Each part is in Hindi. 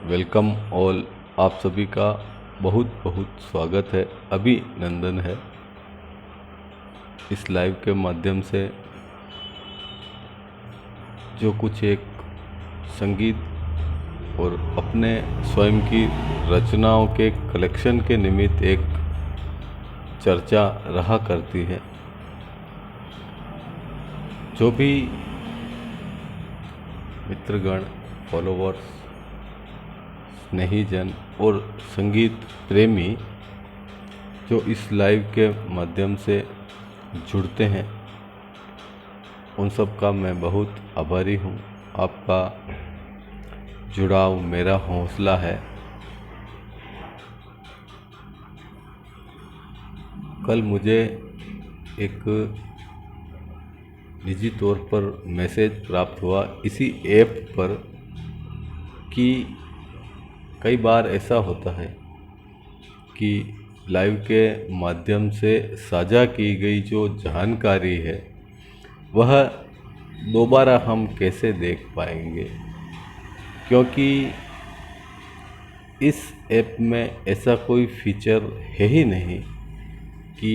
Welcome all. आप सभी का बहुत बहुत स्वागत है, अभिनंदन है। इस लाइव के माध्यम से जो कुछ एक संगीत और अपने स्वयं की रचनाओं के कलेक्शन के निमित्त एक चर्चा रहा करती है। जो भी मित्रगण, फॉलोवर्स, स्नेहीजन और संगीत प्रेमी जो इस लाइव के माध्यम से जुड़ते हैं, उन सब का मैं बहुत आभारी हूँ। आपका जुड़ाव मेरा हौसला है। कल मुझे एक निजी तौर पर मैसेज प्राप्त हुआ इसी ऐप पर कि कई बार ऐसा होता है कि लाइव के माध्यम से साझा की गई जो जानकारी है वह दोबारा हम कैसे देख पाएंगे, क्योंकि इस ऐप में ऐसा कोई फीचर है ही नहीं कि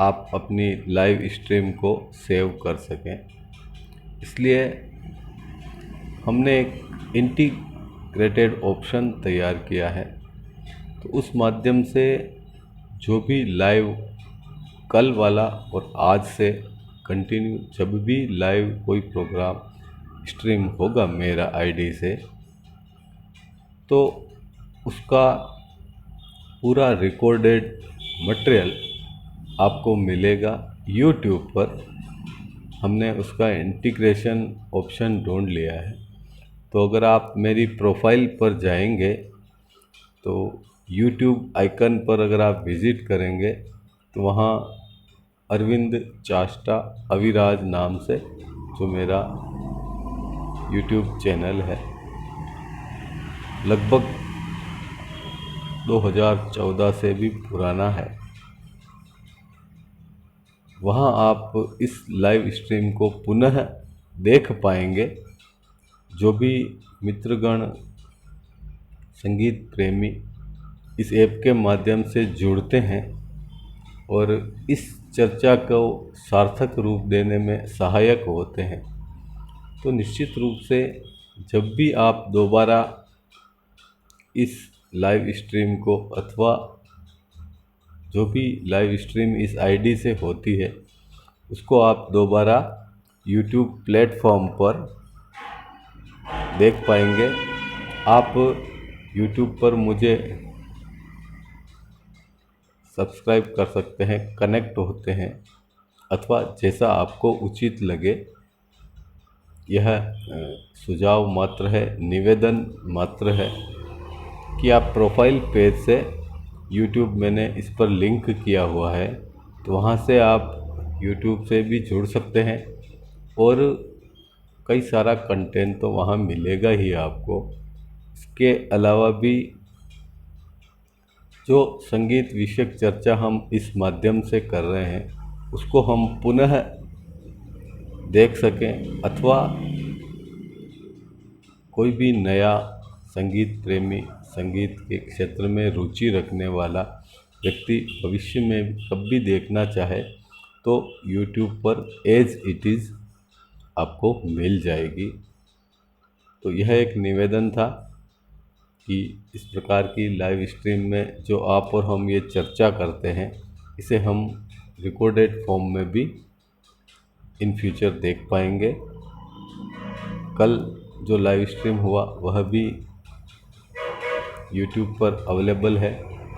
आप अपनी लाइव स्ट्रीम को सेव कर सकें। इसलिए हमने एक इंटीग्रेटेड ऑप्शन तैयार किया है। तो उस माध्यम से जो भी लाइव कल वाला और आज से कंटिन्यू जब भी लाइव कोई प्रोग्राम स्ट्रीम होगा मेरा आईडी से, तो उसका पूरा रिकॉर्डेड मटेरियल आपको मिलेगा यूट्यूब पर। हमने उसका इंटीग्रेशन ऑप्शन ढूंढ लिया है। तो अगर आप मेरी प्रोफाइल पर जाएंगे तो यूट्यूब आइकन पर अगर आप विज़िट करेंगे तो वहाँ अरविंद चाष्टा अविराज नाम से जो मेरा यूट्यूब चैनल है, लगभग 2014 से भी पुराना है, वहाँ आप इस लाइव स्ट्रीम को पुनः देख पाएंगे। जो भी मित्रगण, संगीत प्रेमी इस ऐप के माध्यम से जुड़ते हैं और इस चर्चा को सार्थक रूप देने में सहायक होते हैं, तो निश्चित रूप से जब भी आप दोबारा इस लाइव स्ट्रीम को अथवा जो भी लाइव स्ट्रीम इस आईडी से होती है उसको आप दोबारा यूट्यूब प्लेटफॉर्म पर देख पाएंगे। आप यूट्यूब पर मुझे सब्सक्राइब कर सकते हैं, कनेक्ट होते हैं, अथवा जैसा आपको उचित लगे। यह सुझाव मात्र है, निवेदन मात्र है कि आप प्रोफाइल पेज से यूट्यूब मैंने इस पर लिंक किया हुआ है, तो वहाँ से आप यूट्यूब से भी जुड़ सकते हैं और कई सारा कंटेंट तो वहाँ मिलेगा ही आपको। इसके अलावा भी जो संगीत विषयक चर्चा हम इस माध्यम से कर रहे हैं उसको हम पुनः देख सकें, अथवा कोई भी नया संगीत प्रेमी, संगीत के क्षेत्र में रुचि रखने वाला व्यक्ति भविष्य में कब भी देखना चाहे तो यूट्यूब पर एज इट इज़ आपको मिल जाएगी। तो यह एक निवेदन था कि इस प्रकार की लाइव स्ट्रीम में जो आप और हम ये चर्चा करते हैं, इसे हम रिकॉर्डेड फॉर्म में भी इन फ्यूचर देख पाएंगे। कल जो लाइव स्ट्रीम हुआ वह भी यूट्यूब पर अवेलेबल है।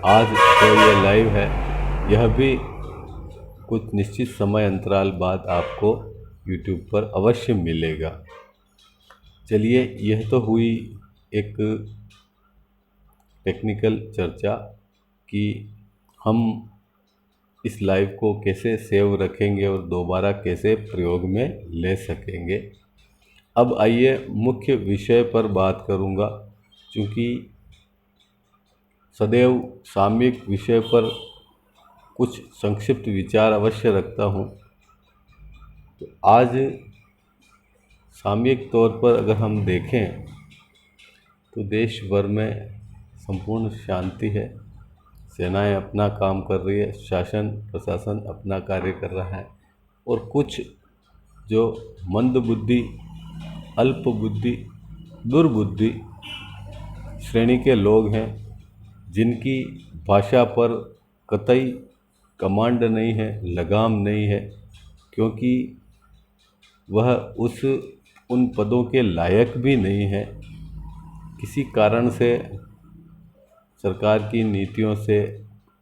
आज जो ये लाइव है यह भी कुछ निश्चित समय अंतराल बाद आपको यूट्यूब पर अवश्य मिलेगा। चलिए, यह तो हुई एक टेक्निकल चर्चा कि हम इस लाइव को कैसे सेव रखेंगे और दोबारा कैसे प्रयोग में ले सकेंगे। अब आइए मुख्य विषय पर बात करूंगा, क्योंकि सदैव सामयिक विषय पर कुछ संक्षिप्त विचार अवश्य रखता हूं। तो आज सामयिक तौर पर अगर हम देखें तो देश भर में संपूर्ण शांति है। सेनाएं अपना काम कर रही है, शासन प्रशासन अपना कार्य कर रहा है, और कुछ जो मंद बुद्धि, अल्प बुद्धि, दुर्बुद्धि श्रेणी के लोग हैं, जिनकी भाषा पर कतई कमांड नहीं है, लगाम नहीं है, क्योंकि वह उन पदों के लायक भी नहीं है। किसी कारण से सरकार की नीतियों से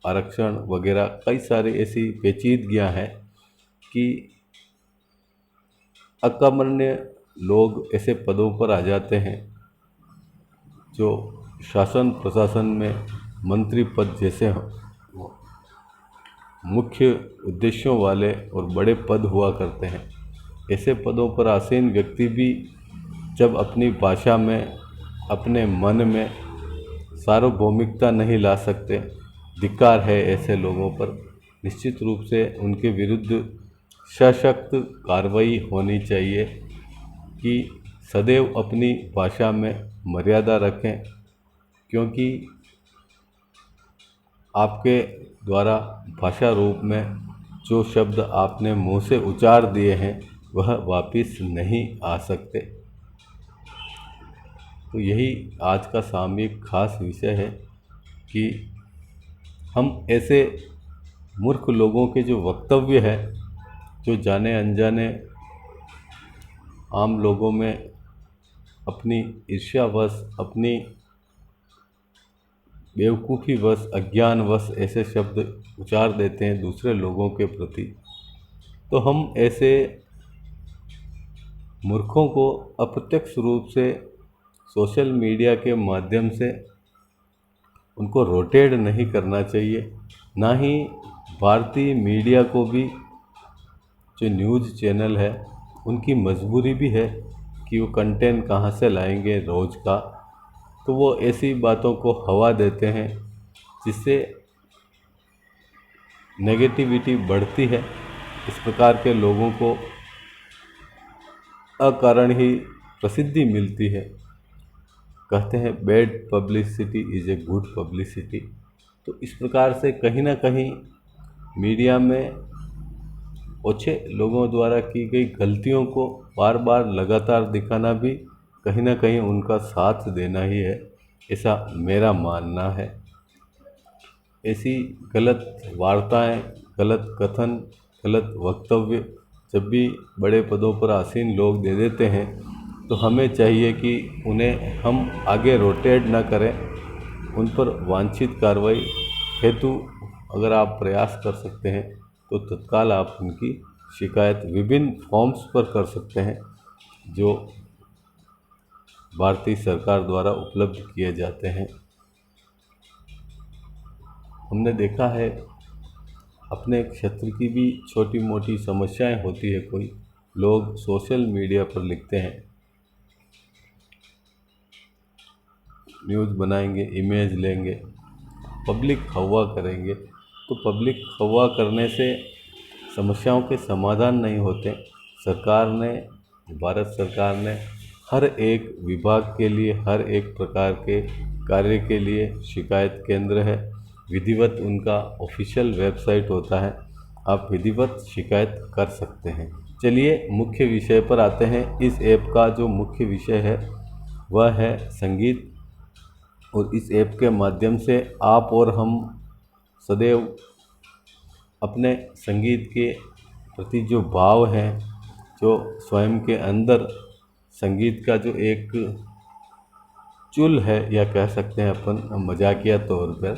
आरक्षण वगैरह कई सारी ऐसी पेचीदगियां हैं कि अकर्मण्य लोग ऐसे पदों पर आ जाते हैं जो शासन प्रशासन में मंत्री पद जैसे मुख्य उद्देश्यों वाले और बड़े पद हुआ करते हैं। ऐसे पदों पर आसीन व्यक्ति भी जब अपनी भाषा में, अपने मन में सार्वभौमिकता नहीं ला सकते, धिक्कार है ऐसे लोगों पर। निश्चित रूप से उनके विरुद्ध सशक्त कार्रवाई होनी चाहिए कि सदैव अपनी भाषा में मर्यादा रखें, क्योंकि आपके द्वारा भाषा रूप में जो शब्द आपने मुंह से उच्चार दिए हैं वह वापस नहीं आ सकते। तो यही आज का सामयिक खास विषय है कि हम ऐसे मूर्ख लोगों के जो वक्तव्य है, जो जाने अनजाने आम लोगों में अपनी ईर्ष्यावश, अपनी बेवकूफ़ीवश, अज्ञानवश ऐसे शब्द उच्चार देते हैं दूसरे लोगों के प्रति, तो हम ऐसे मूर्खों को अप्रत्यक्ष रूप से सोशल मीडिया के माध्यम से उनको रोटेट नहीं करना चाहिए। ना ही भारतीय मीडिया को भी, जो न्यूज़ चैनल है, उनकी मजबूरी भी है कि वो कंटेंट कहाँ से लाएंगे रोज़ का, तो वो ऐसी बातों को हवा देते हैं जिससे नेगेटिविटी बढ़ती है। इस प्रकार के लोगों को अकारण ही प्रसिद्धि मिलती है। कहते हैं bad publicity is a good publicity. तो इस प्रकार से कहीं ना कहीं मीडिया में ओछे लोगों द्वारा की गई गलतियों को बार बार लगातार दिखाना भी कहीं ना कहीं उनका साथ देना ही है, ऐसा मेरा मानना है। ऐसी गलत वार्ताएं, गलत कथन, गलत वक्तव्य जब भी बड़े पदों पर आसीन लोग दे देते हैं, तो हमें चाहिए कि उन्हें हम आगे रोटेट न करें। उन पर वांछित कार्रवाई हेतु अगर आप प्रयास कर सकते हैं तो तत्काल आप उनकी शिकायत विभिन्न फॉर्म्स पर कर सकते हैं, जो भारतीय सरकार द्वारा उपलब्ध किए जाते हैं। हमने देखा है अपने क्षेत्र की भी छोटी मोटी समस्याएं होती है, कोई लोग सोशल मीडिया पर लिखते हैं, न्यूज़ बनाएंगे, इमेज लेंगे, पब्लिक हवा करेंगे। तो पब्लिक हवा करने से समस्याओं के समाधान नहीं होते। सरकार ने, भारत सरकार ने हर एक विभाग के लिए, हर एक प्रकार के कार्य के लिए शिकायत केंद्र है। विधिवत उनका ऑफिशियल वेबसाइट होता है, आप विधिवत शिकायत कर सकते हैं। चलिए मुख्य विषय पर आते हैं। इस ऐप का जो मुख्य विषय है वह है संगीत, और इस ऐप के माध्यम से आप और हम सदैव अपने संगीत के प्रति जो भाव है, जो स्वयं के अंदर संगीत का जो एक चुल है, या कह सकते हैं अपन मजाकिया तौर पर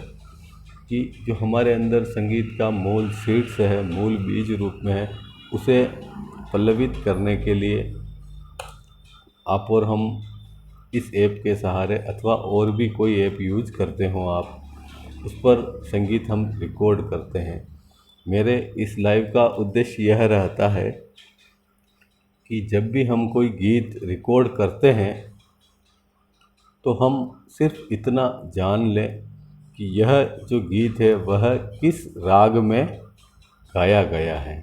कि जो हमारे अंदर संगीत का मूल सीड्स है, मूल बीज रूप में है, उसे पल्लवित करने के लिए आप और हम इस ऐप के सहारे, अथवा और भी कोई ऐप यूज करते हो आप, उस पर संगीत हम रिकॉर्ड करते हैं। मेरे इस लाइव का उद्देश्य यह रहता है कि जब भी हम कोई गीत रिकॉर्ड करते हैं तो हम सिर्फ इतना जान लें कि यह जो गीत है वह किस राग में गाया गया है।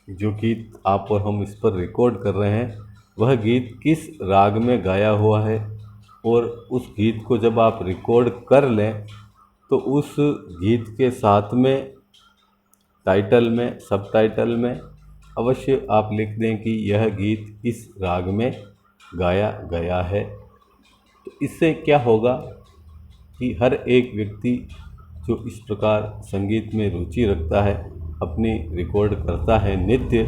जो गीत आप और हम इस पर रिकॉर्ड कर रहे हैं वह गीत किस राग में गाया हुआ है, और उस गीत को जब आप रिकॉर्ड कर लें तो उस गीत के साथ में टाइटल में, सब टाइटल में अवश्य आप लिख दें कि यह गीत इस राग में गाया गया है। तो इससे क्या होगा कि हर एक व्यक्ति जो इस प्रकार संगीत में रुचि रखता है, अपनी रिकॉर्ड करता है नित्य,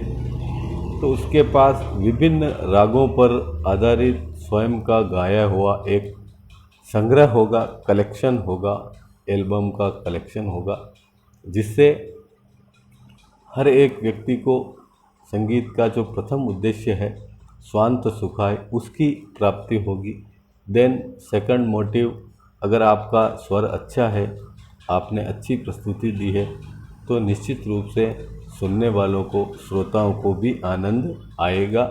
तो उसके पास विभिन्न रागों पर आधारित स्वयं का गाया हुआ एक संग्रह होगा, कलेक्शन होगा, एल्बम का कलेक्शन होगा, जिससे हर एक व्यक्ति को संगीत का जो प्रथम उद्देश्य है स्वांत सुखाय, उसकी प्राप्ति होगी। देन सेकंड मोटिव, अगर आपका स्वर अच्छा है, आपने अच्छी प्रस्तुति दी है, तो निश्चित रूप से सुनने वालों को, श्रोताओं को भी आनंद आएगा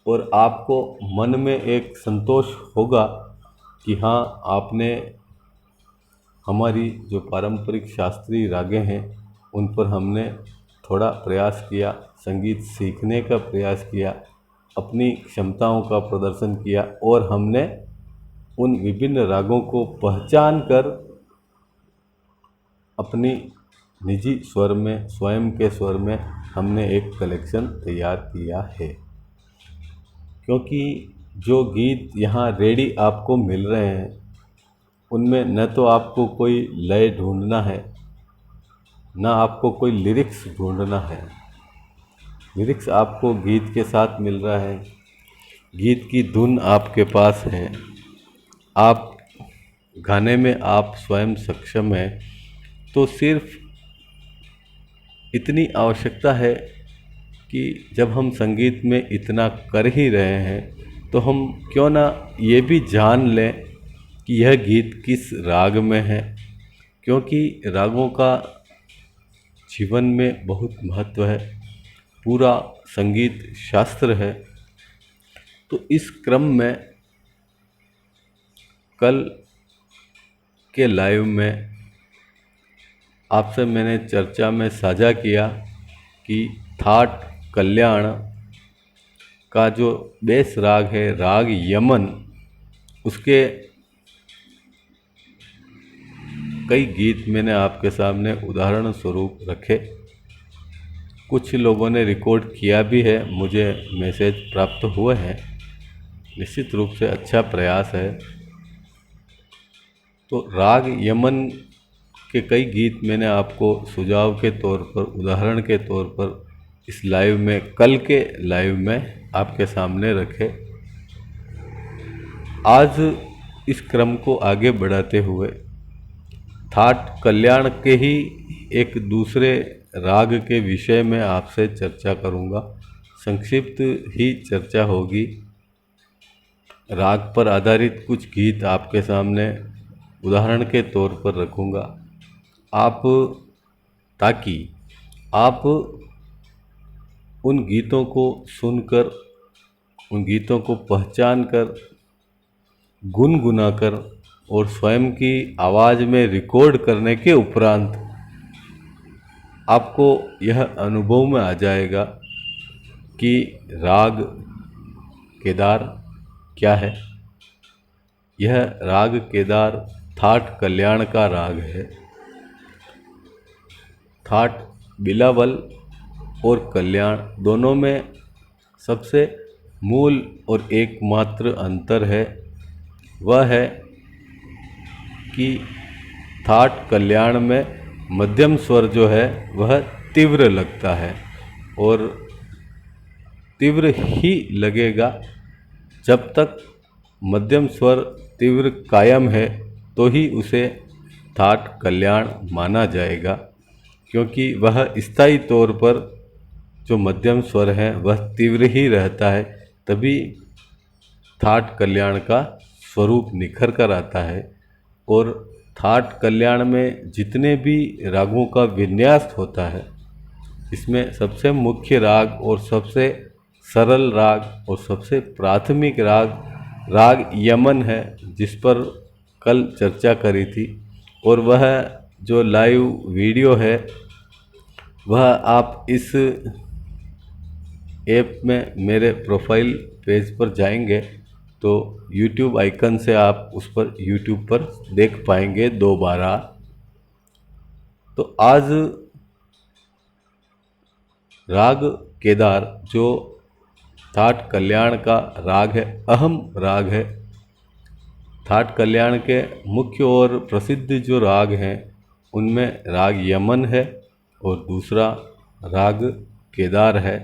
और आपको मन में एक संतोष होगा कि हाँ, आपने हमारी जो पारंपरिक शास्त्रीय रागें हैं उन पर हमने थोड़ा प्रयास किया, संगीत सीखने का प्रयास किया, अपनी क्षमताओं का प्रदर्शन किया और हमने उन विभिन्न रागों को पहचान कर अपनी निजी स्वर में, स्वयं के स्वर में हमने एक कलेक्शन तैयार किया है। क्योंकि जो गीत यहाँ रेडी आपको मिल रहे हैं उनमें न तो आपको कोई लय ढूंढना है, ना आपको कोई लिरिक्स ढूंढना है। लिरिक्स आपको गीत के साथ मिल रहा है, गीत की धुन आपके पास है, आप गाने में आप स्वयं सक्षम हैं, तो सिर्फ इतनी आवश्यकता है कि जब हम संगीत में इतना कर ही रहे हैं तो हम क्यों ना ये भी जान लें कि यह गीत किस राग में है, क्योंकि रागों का जीवन में बहुत महत्व है, पूरा संगीत शास्त्र है। तो इस क्रम में कल के लाइव में आपसे मैंने चर्चा में साझा किया कि थाट कल्याण का जो बेस राग है, राग यमन, उसके कई गीत मैंने आपके सामने उदाहरण स्वरूप रखे। कुछ लोगों ने रिकॉर्ड किया भी है, मुझे मैसेज प्राप्त हुए हैं, निश्चित रूप से अच्छा प्रयास है। तो राग यमन के कई गीत मैंने आपको सुझाव के तौर पर, उदाहरण के तौर पर इस लाइव में, कल के लाइव में आपके सामने रखे। आज इस क्रम को आगे बढ़ाते हुए थाट कल्याण के ही एक दूसरे राग के विषय में आपसे चर्चा करूंगा। संक्षिप्त ही चर्चा होगी, राग पर आधारित कुछ गीत आपके सामने उदाहरण के तौर पर रखूंगा, ताकि आप उन गीतों को सुनकर, उन गीतों को पहचान कर, गुनगुनाकर और स्वयं की आवाज़ में रिकॉर्ड करने के उपरांत आपको यह अनुभव में आ जाएगा कि राग केदार क्या है। यह राग केदार थाट कल्याण का राग है। थाट बिलावल और कल्याण दोनों में सबसे मूल और एकमात्र अंतर है, वह है कि थाट कल्याण में मध्यम स्वर जो है वह तीव्र लगता है, और तीव्र ही लगेगा जब तक मध्यम स्वर तीव्र कायम है, तो ही उसे थाट कल्याण माना जाएगा। क्योंकि वह स्थायी तौर पर जो मध्यम स्वर है वह तीव्र ही रहता है, तभी थाट कल्याण का स्वरूप निखर कर आता है। और थाट कल्याण में जितने भी रागों का विन्यास होता है, इसमें सबसे मुख्य राग और सबसे सरल राग और सबसे प्राथमिक राग राग यमन है, जिस पर कल चर्चा करी थी। और वह जो लाइव वीडियो है वह आप इस ऐप में मेरे प्रोफाइल पेज पर जाएंगे तो YouTube आइकन से आप उस पर YouTube पर देख पाएंगे दोबारा। तो आज राग केदार जो थाट कल्याण का राग है, अहम राग है। थाट कल्याण के मुख्य और प्रसिद्ध जो राग हैं उनमें राग यमन है और दूसरा राग केदार है।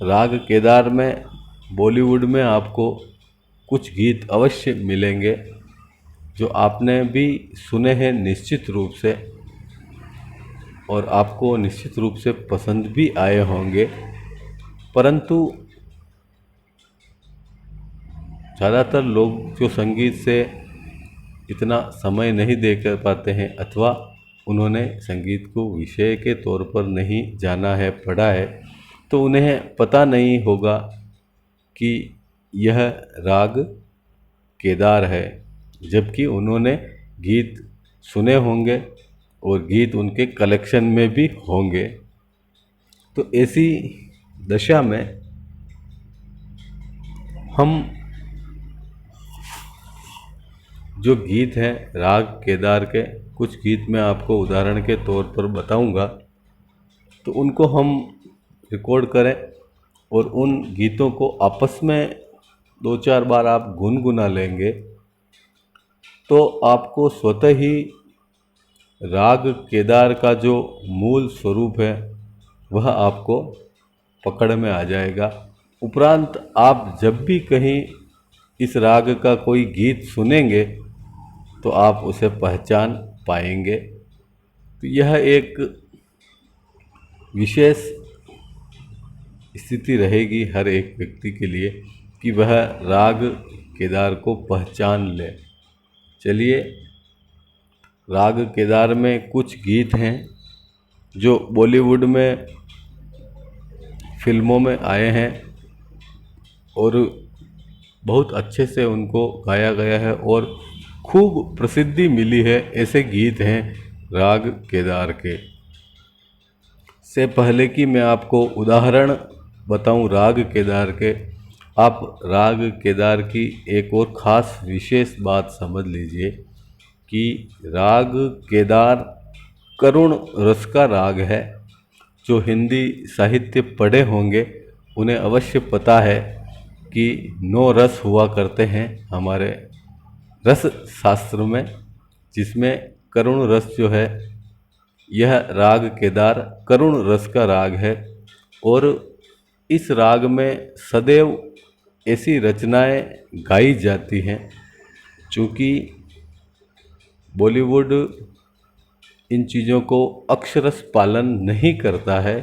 राग केदार में बॉलीवुड में आपको कुछ गीत अवश्य मिलेंगे जो आपने भी सुने हैं निश्चित रूप से, और आपको निश्चित रूप से पसंद भी आए होंगे। परंतु ज़्यादातर लोग जो संगीत से इतना समय नहीं दे कर पाते हैं अथवा उन्होंने संगीत को विषय के तौर पर नहीं जाना है, पढ़ा है, तो उन्हें पता नहीं होगा कि यह राग केदार है, जबकि उन्होंने गीत सुने होंगे और गीत उनके कलेक्शन में भी होंगे। तो ऐसी दशा में हम जो गीत हैं राग केदार के, कुछ गीत मैं आपको उदाहरण के तौर पर बताऊंगा, तो उनको हम रिकॉर्ड करें और उन गीतों को आपस में 2-4 बार आप गुनगुना लेंगे तो आपको स्वतः ही राग केदार का जो मूल स्वरूप है वह आपको पकड़ में आ जाएगा। उपरांत आप जब भी कहीं इस राग का कोई गीत सुनेंगे तो आप उसे पहचान पाएंगे। तो यह एक विशेष स्थिति रहेगी हर एक व्यक्ति के लिए कि वह राग केदार को पहचान ले। चलिए, राग केदार में कुछ गीत हैं जो बॉलीवुड में फिल्मों में आए हैं और बहुत अच्छे से उनको गाया गया है और खूब प्रसिद्धि मिली है। ऐसे गीत हैं राग केदार के। से पहले कि मैं आपको उदाहरण बताऊं राग केदार के, आप राग केदार की एक और ख़ास विशेष बात समझ लीजिए कि राग केदार करुण रस का राग है। जो हिंदी साहित्य पढ़े होंगे उन्हें अवश्य पता है कि 9 रस हुआ करते हैं हमारे रस शास्त्र में, जिसमें करुण रस जो है यह राग केदार करुण रस का राग है। और इस राग में सदैव ऐसी रचनाएं गाई जाती हैं। चूँकि बॉलीवुड इन चीज़ों को अक्षरश पालन नहीं करता है,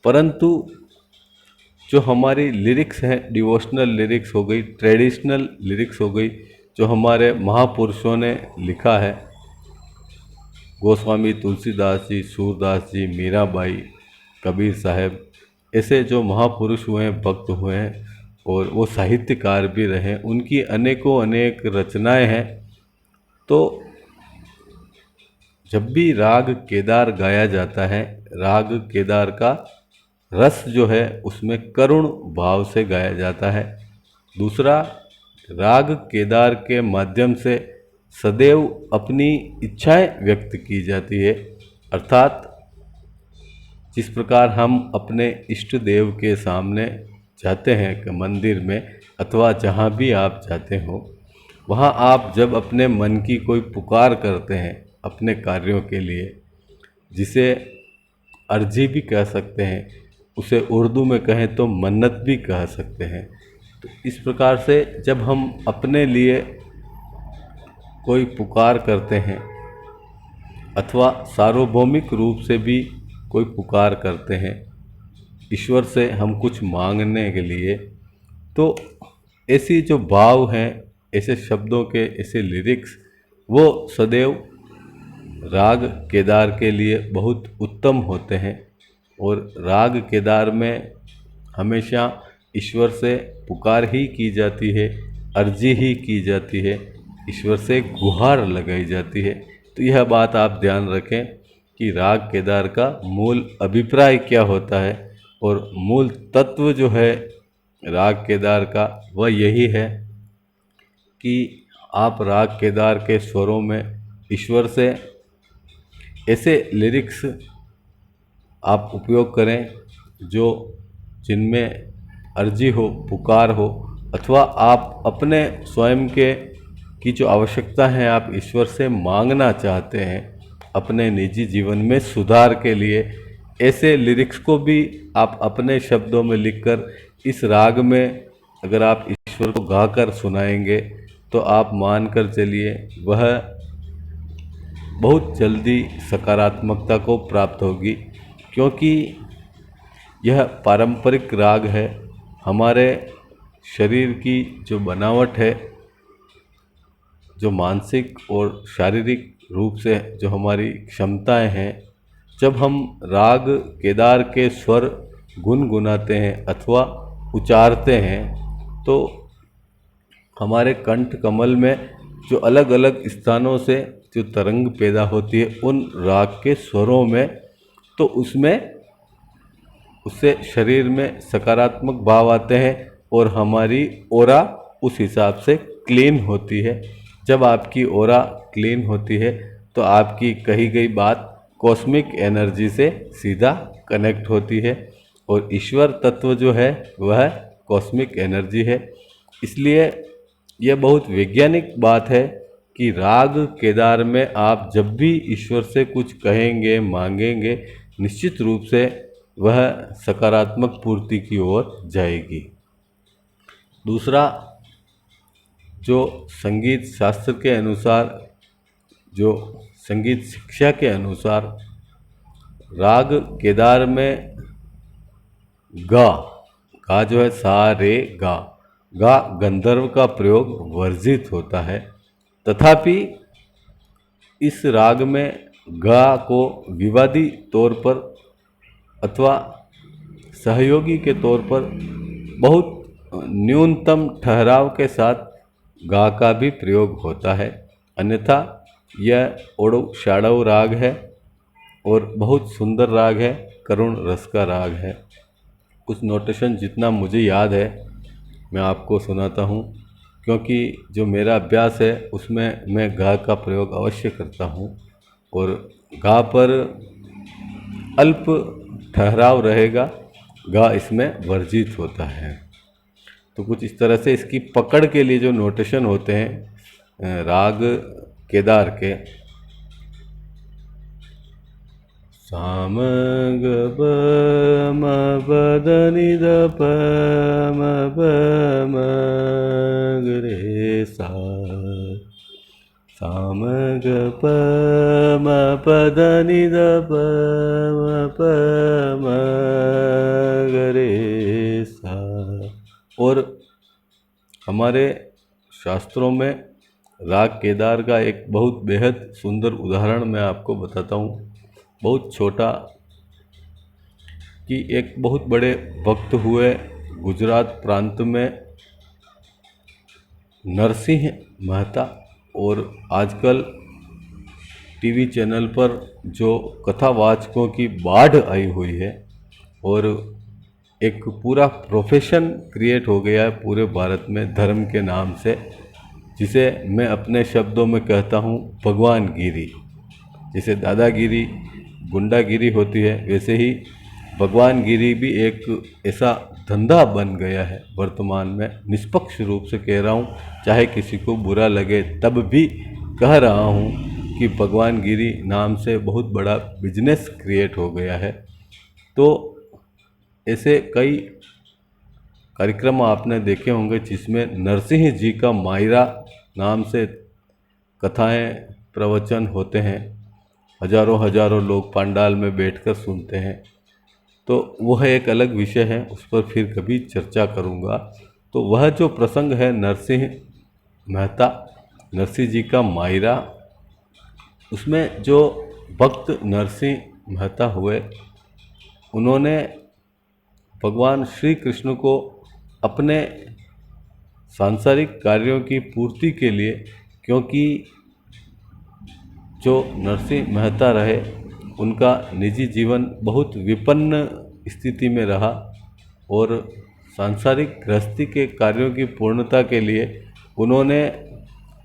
परंतु जो हमारी लिरिक्स हैं, डिवोशनल लिरिक्स हो गई, ट्रेडिशनल लिरिक्स हो गई, जो हमारे महापुरुषों ने लिखा है, गोस्वामी तुलसीदास जी, सूरदास जी, मीराबाई, कबीर साहब, ऐसे जो महापुरुष हुए हैं, भक्त हुए हैं और वो साहित्यकार भी रहे, उनकी अनेकों अनेक रचनाएं हैं। तो जब भी राग केदार गाया जाता है, राग केदार का रस जो है उसमें करुण भाव से गाया जाता है। दूसरा, राग केदार के माध्यम से सदैव अपनी इच्छाएं व्यक्त की जाती है। अर्थात जिस प्रकार हम अपने इष्ट देव के सामने जाते हैं कि मंदिर में अथवा जहाँ भी आप जाते हो, वहाँ आप जब अपने मन की कोई पुकार करते हैं अपने कार्यों के लिए, जिसे अर्जी भी कह सकते हैं, उसे उर्दू में कहें तो मन्नत भी कह सकते हैं। तो इस प्रकार से जब हम अपने लिए कोई पुकार करते हैं अथवा सार्वभौमिक रूप से भी कोई पुकार करते हैं ईश्वर से हम कुछ मांगने के लिए, तो ऐसी जो भाव हैं, ऐसे शब्दों के ऐसे लिरिक्स, वो सदैव राग केदार के लिए बहुत उत्तम होते हैं। और राग केदार में हमेशा ईश्वर से पुकार ही की जाती है, अर्जी ही की जाती है, ईश्वर से गुहार लगाई जाती है। तो यह बात आप ध्यान रखें कि राग केदार का मूल अभिप्राय क्या होता है और मूल तत्व जो है राग केदार का वह यही है कि आप राग केदार के स्वरों में ईश्वर से ऐसे लिरिक्स आप उपयोग करें जो जिनमें अर्जी हो, पुकार हो, अथवा आप अपने स्वयं के की जो आवश्यकता है आप ईश्वर से मांगना चाहते हैं अपने निजी जीवन में सुधार के लिए, ऐसे लिरिक्स को भी आप अपने शब्दों में लिखकर इस राग में अगर आप ईश्वर को गाकर सुनाएंगे तो आप मान कर चलिए वह बहुत जल्दी सकारात्मकता को प्राप्त होगी। क्योंकि यह पारंपरिक राग है, हमारे शरीर की जो बनावट है, जो मानसिक और शारीरिक रूप से जो हमारी क्षमताएं हैं, जब हम राग केदार के स्वर गुनगुनाते हैं अथवा उच्चारते हैं तो हमारे कंठ कमल में जो अलग अलग स्थानों से जो तरंग पैदा होती है उन राग के स्वरों में, तो उससे शरीर में सकारात्मक भाव आते हैं और हमारी ओरा उस हिसाब से क्लीन होती है। जब आपकी ओरा क्लीन होती है तो आपकी कही गई बात कॉस्मिक एनर्जी से सीधा कनेक्ट होती है और ईश्वर तत्व जो है वह कॉस्मिक एनर्जी है। इसलिए यह बहुत वैज्ञानिक बात है कि राग केदार में आप जब भी ईश्वर से कुछ कहेंगे, मांगेंगे, निश्चित रूप से वह सकारात्मक पूर्ति की ओर जाएगी। दूसरा, जो संगीत शास्त्र के अनुसार, जो संगीत शिक्षा के अनुसार राग केदार में गा गा जो है सा रे गा गा गंधर्व का प्रयोग वर्जित होता है। तथापि इस राग में गा को विवादी तौर पर अथवा सहयोगी के तौर पर बहुत न्यूनतम ठहराव के साथ गा का भी प्रयोग होता है। अन्यथा यह ओडो शाड़व राग है और बहुत सुंदर राग है, करुण रस का राग है। कुछ नोटेशन जितना मुझे याद है मैं आपको सुनाता हूँ, क्योंकि जो मेरा अभ्यास है उसमें मैं गा का प्रयोग अवश्य करता हूँ और गा पर अल्प ठहराव रहेगा, गा इसमें वर्जित होता है। तो कुछ इस तरह से इसकी पकड़ के लिए जो नोटेशन होते हैं राग केदार के, साम ग प म प द नि द प म प म ग रे सा, साम ग प म प द नि द प म प म ग रे सा। और हमारे शास्त्रों में राग केदार का एक बहुत बेहद सुंदर उदाहरण मैं आपको बताता हूँ, बहुत छोटा, कि एक बहुत बड़े भक्त हुए गुजरात प्रांत में नरसिंह मेहता, और आजकल टीवी चैनल पर जो कथावाचकों की बाढ़ आई हुई है और एक पूरा प्रोफेशन क्रिएट हो गया है पूरे भारत में धर्म के नाम से, जिसे मैं अपने शब्दों में कहता हूँ भगवान गिरी। जैसे दादागिरी, गुंडागिरी होती है, वैसे ही भगवान गिरी भी एक ऐसा धंधा बन गया है वर्तमान में। निष्पक्ष रूप से कह रहा हूँ, चाहे किसी को बुरा लगे तब भी कह रहा हूँ कि भगवान गिरी नाम से बहुत बड़ा बिजनेस क्रिएट हो गया है। तो ऐसे कई कार्यक्रम आपने देखे होंगे जिसमें नरसिंह जी का मायरा नाम से कथाएं, प्रवचन होते हैं, हजारों हजारों लोग पंडाल में बैठकर सुनते हैं। तो वह एक अलग विषय है, उस पर फिर कभी चर्चा करूंगा। तो वह जो प्रसंग है नरसिंह मेहता, नरसिंह जी का मायरा, उसमें जो भक्त नरसिंह मेहता हुए, उन्होंने भगवान श्री कृष्ण को अपने सांसारिक कार्यों की पूर्ति के लिए, क्योंकि जो नरसिंह मेहता रहे उनका निजी जीवन बहुत विपन्न स्थिति में रहा और सांसारिक गृहस्थी के कार्यों की पूर्णता के लिए उन्होंने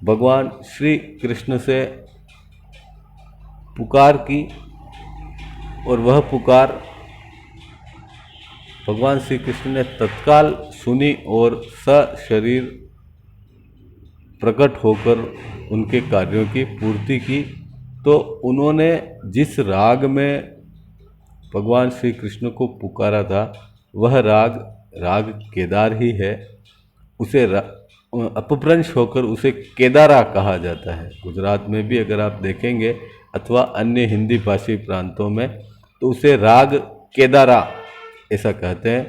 भगवान श्री कृष्ण से पुकार की और वह पुकार भगवान श्री कृष्ण ने तत्काल सुनी और सशरीर प्रकट होकर उनके कार्यों की पूर्ति की। तो उन्होंने जिस राग में भगवान श्री कृष्ण को पुकारा था वह राग केदार ही है। उसे अपभ्रंश होकर उसे केदारा कहा जाता है। गुजरात में भी अगर आप देखेंगे अथवा अन्य हिंदी भाषी प्रांतों में तो उसे राग केदारा ऐसा कहते हैं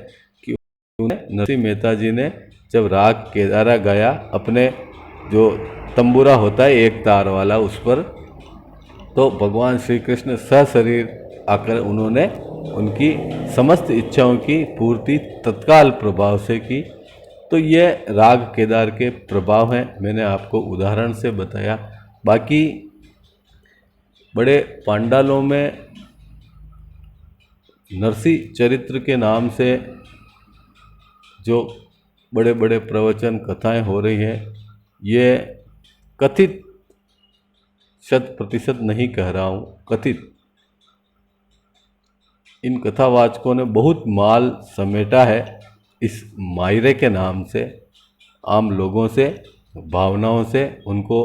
कि नरसिंह मेहता जी ने जब राग केदारा गाया अपने जो तंबूरा होता है एक तार वाला उस पर, तो भगवान श्री कृष्ण सशरीर आकर उन्होंने उनकी समस्त इच्छाओं की पूर्ति तत्काल प्रभाव से की। तो ये राग केदार के प्रभाव हैं, मैंने आपको उदाहरण से बताया। बाकी बड़े पांडालों में नरसिंह चरित्र के नाम से जो बड़े बड़े प्रवचन कथाएं हो रही हैं, ये कथित 100% नहीं कह रहा हूँ, कथित इन कथावाचकों ने बहुत माल समेटा है इस मायरे के नाम से, आम लोगों से, भावनाओं से, उनको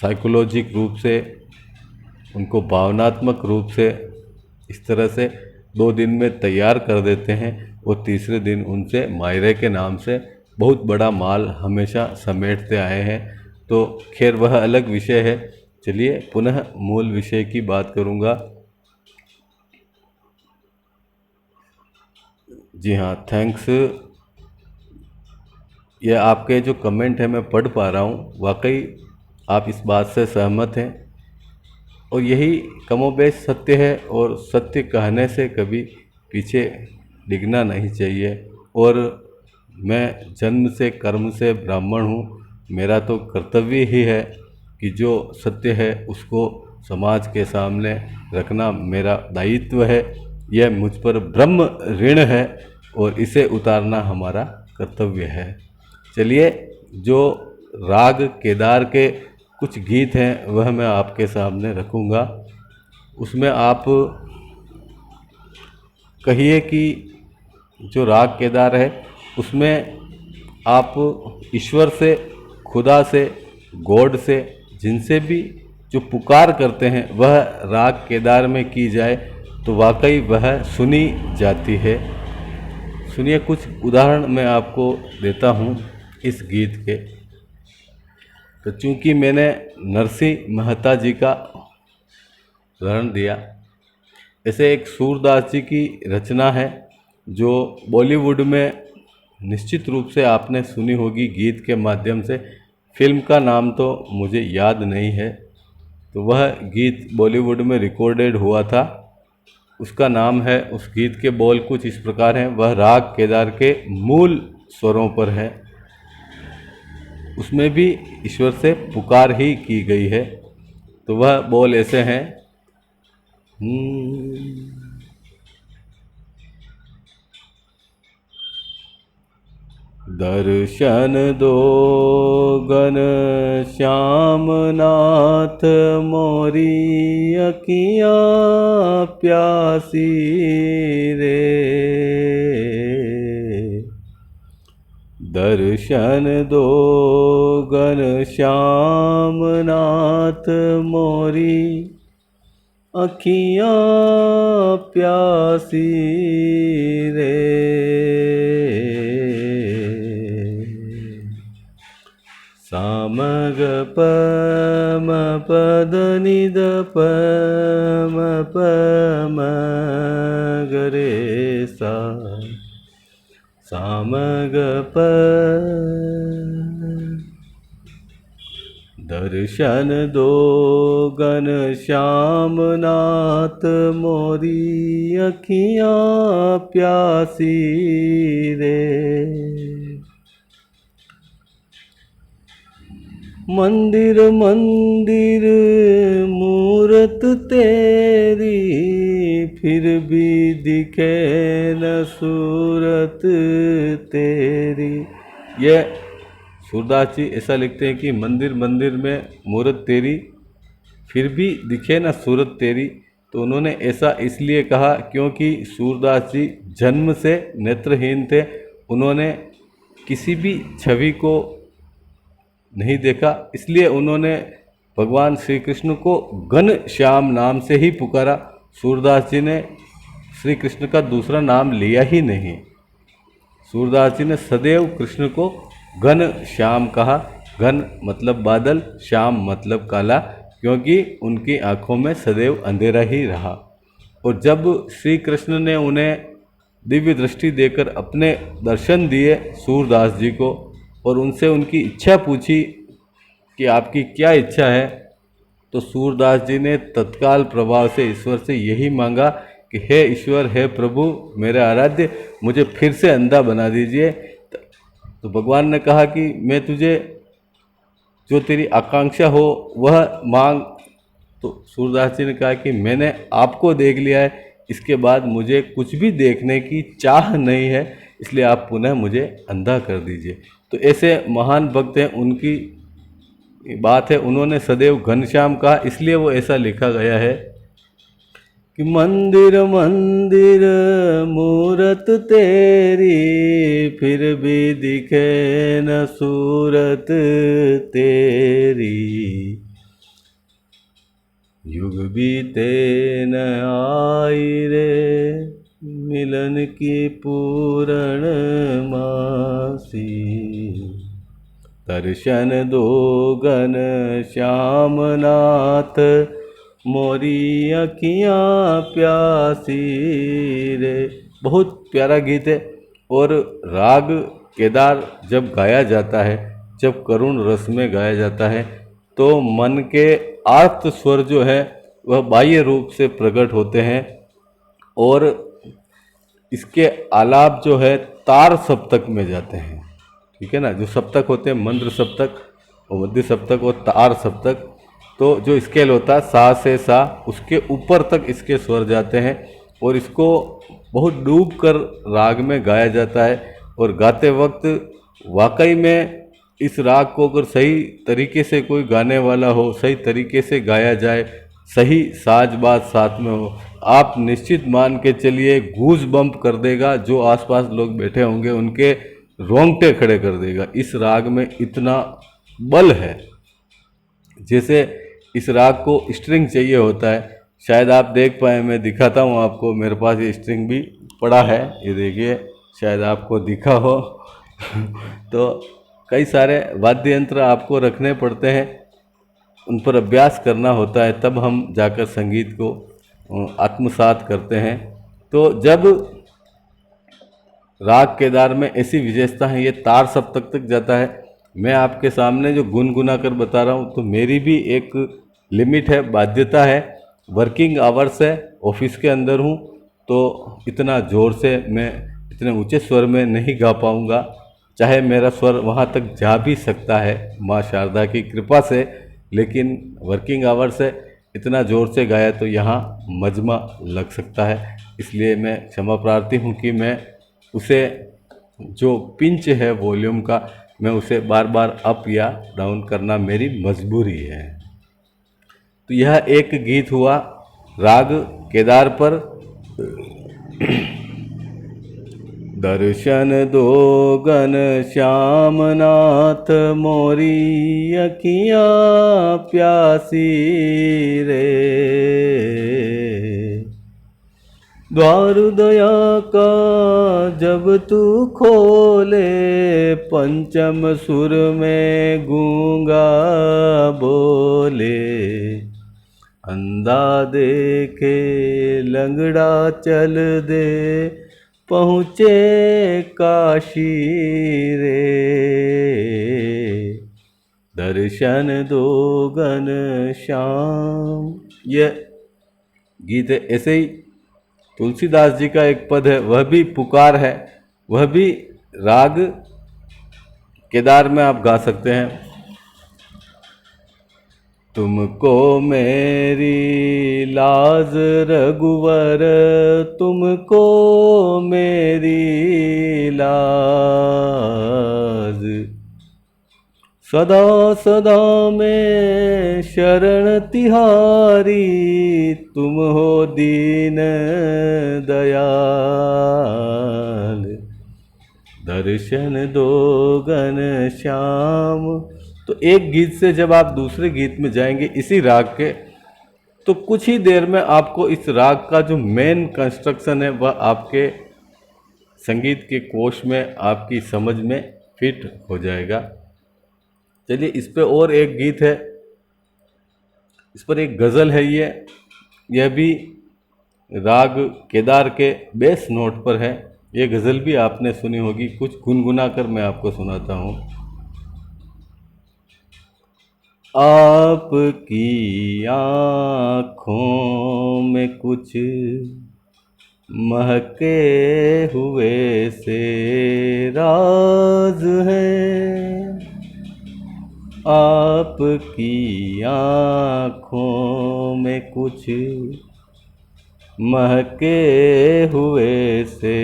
साइकोलॉजिक रूप से, उनको भावनात्मक रूप से इस तरह से 2 दिन में तैयार कर देते हैं और तीसरे दिन उनसे मायरे के नाम से बहुत बड़ा माल हमेशा समेटते आए हैं। तो खैर वह अलग विषय है। चलिए पुनः मूल विषय की बात करूँगा। जी हाँ, थैंक्स। ये आपके जो कमेंट है मैं पढ़ पा रहा हूँ, वाकई आप इस बात से सहमत हैं और यही कमोबेश सत्य है और सत्य कहने से कभी पीछे डिगना नहीं चाहिए। और मैं जन्म से कर्म से ब्राह्मण हूँ, मेरा तो कर्तव्य ही है कि जो सत्य है उसको समाज के सामने रखना मेरा दायित्व है। यह मुझ पर ब्रह्म ऋण है और इसे उतारना हमारा कर्तव्य है। चलिए, जो राग केदार के कुछ गीत हैं वह मैं आपके सामने रखूँगा। उसमें आप कहिए कि जो राग केदार है उसमें आप ईश्वर से, खुदा से, गॉड से, जिनसे भी जो पुकार करते हैं वह राग केदार में की जाए तो वाकई वह सुनी जाती है। सुनिए, कुछ उदाहरण मैं आपको देता हूँ इस गीत के। तो चूँकि मैंने नरसिंह मेहता जी का उदाहरण दिया, ऐसे एक सूरदास जी की रचना है जो बॉलीवुड में निश्चित रूप से आपने सुनी होगी गीत के माध्यम से। फिल्म का नाम तो मुझे याद नहीं है, तो वह गीत बॉलीवुड में रिकॉर्डेड हुआ था। उसका नाम है, उस गीत के बोल कुछ इस प्रकार हैं, वह राग केदार के मूल स्वरों पर है। उसमें भी ईश्वर से पुकार ही की गई है। तो वह बोल ऐसे हैं, दर्शन दो गन श्याम नाथ मोरी अखियाँ प्यासी रे। दर्शन दो गन श्याम नाथ मोरी अखियाँ प्यासी रे। सामग पम पद निद पम पम गरे सा। सामग प। दर्शन दो गन श्याम नाथ मोरी अखियाँ प्यासी रे। मंदिर मंदिर मूरत तेरी फिर भी दिखे न सूरत तेरी। ये सूरदास जी ऐसा लिखते हैं कि मंदिर मंदिर में मूरत तेरी, फिर भी दिखे ना सूरत तेरी। तो उन्होंने ऐसा इसलिए कहा क्योंकि सूरदास जी जन्म से नेत्रहीन थे। उन्होंने किसी भी छवि को नहीं देखा, इसलिए उन्होंने भगवान श्री कृष्ण को घनश्याम नाम से ही पुकारा। सूरदास जी ने श्री कृष्ण का दूसरा नाम लिया ही नहीं। सूरदास जी ने सदैव कृष्ण को घनश्याम कहा। घन मतलब बादल, श्याम मतलब काला, क्योंकि उनकी आँखों में सदैव अंधेरा ही रहा। और जब श्री कृष्ण ने उन्हें दिव्य दृष्टि देकर अपने दर्शन दिए सूरदास जी को, और उनसे उनकी इच्छा पूछी कि आपकी क्या इच्छा है, तो सूरदास जी ने तत्काल प्रभाव से ईश्वर से यही मांगा कि हे ईश्वर, हे प्रभु मेरे आराध्य, मुझे फिर से अंधा बना दीजिए। तो भगवान ने कहा कि मैं तुझे जो तेरी आकांक्षा हो वह मांग। तो सूरदास जी ने कहा कि मैंने आपको देख लिया है, इसके बाद मुझे कुछ भी देखने की चाह नहीं है, इसलिए आप पुनः मुझे अंधा कर दीजिए। तो ऐसे महान भक्त हैं, उनकी बात है, उन्होंने सदैव घनश्याम कहा, इसलिए वो ऐसा लिखा गया है कि मंदिर मंदिर मूरत तेरी, फिर भी दिखे न सूरत तेरी। युग बीते न आई रे, मिलन की पूरण मासी। दर्शन दो घनश्याम नाथ, मोरी अखियाँ प्यासी रे। बहुत प्यारा गीत है। और राग केदार जब गाया जाता है, जब करुण रस में गाया जाता है, तो मन के आर्त स्वर जो है वह बाह्य रूप से प्रकट होते हैं, और इसके आलाप जो है तार सप्तक में जाते हैं। ठीक है ना, जो सप्तक होते हैं मंद्र सप्तक और मध्य सप्तक और तार सप्तक, तो जो स्केल होता है सा से सा, उसके ऊपर तक इसके स्वर जाते हैं, और इसको बहुत डूब कर राग में गाया जाता है। और गाते वक्त वाकई में इस राग को अगर सही तरीके से कोई गाने वाला हो, सही तरीके से गाया जाए, सही साज बाज साथ में हो, आप निश्चित मान के चलिए गूज बम्प कर देगा। जो आसपास लोग बैठे होंगे उनके रोंगटे खड़े कर देगा। इस राग में इतना बल है। जैसे इस राग को स्ट्रिंग चाहिए होता है, शायद आप देख पाए, मैं दिखाता हूँ आपको, मेरे पास ये स्ट्रिंग भी पड़ा है, ये देखिए, शायद आपको दिखा हो तो कई सारे वाद्य यंत्र आपको रखने पड़ते हैं, उन पर अभ्यास करना होता है, तब हम जाकर संगीत को आत्मसात करते हैं। तो जब राग केदार में ऐसी विशेषता है, ये तार सप्तक तक जाता है। मैं आपके सामने जो गुनगुना कर बता रहा हूँ, तो मेरी भी एक लिमिट है, बाध्यता है, वर्किंग आवर्स है, ऑफिस के अंदर हूँ, तो इतना ज़ोर से मैं इतने ऊंचे स्वर में नहीं गा पाऊँगा। चाहे मेरा स्वर वहाँ तक जा भी सकता है माँ शारदा की कृपा से, लेकिन वर्किंग आवर्स है, इतना ज़ोर से गाया तो यहाँ मजमा लग सकता है। इसलिए मैं क्षमा प्रार्थी हूँ कि मैं उसे जो पिंच है वॉल्यूम का, मैं उसे बार बार अप या डाउन करना मेरी मजबूरी है। तो यह एक गीत हुआ राग केदार पर। दर्शन दो घनश्याम नाथ, मोरी अखियाँ प्यासी रे। द्वार दया का जब तू खोले, पंचम सुर में गूंगा बोले। अंधा देखे लंगड़ा चल दे, पहुँचे काशी रे। दर्शन दो घनश्याम, ये गीत है। ऐसे ही तुलसीदास जी का एक पद है, वह भी पुकार है, वह भी राग केदार में आप गा सकते हैं। तुमको मेरी लाज रघुवर, तुमको मेरी लाज, सदा सदा में शरण तिहारी, तुम हो दीन दयाल। दर्शन दो घनश्याम। तो एक गीत से जब आप दूसरे गीत में जाएंगे इसी राग के, तो कुछ ही देर में आपको इस राग का जो मेन कंस्ट्रक्शन है वह आपके संगीत के कोश में, आपकी समझ में फिट हो जाएगा। चलिए, इस पे और एक गीत है, इस पर एक गज़ल है। यह भी राग केदार के बेस नोट पर है। ये गज़ल भी आपने सुनी होगी, कुछ गुनगुना कर मैं आपको सुनाता हूँ। आपकी आँखों में कुछ महके हुए से राज है, आपकी आँखों में कुछ महके हुए से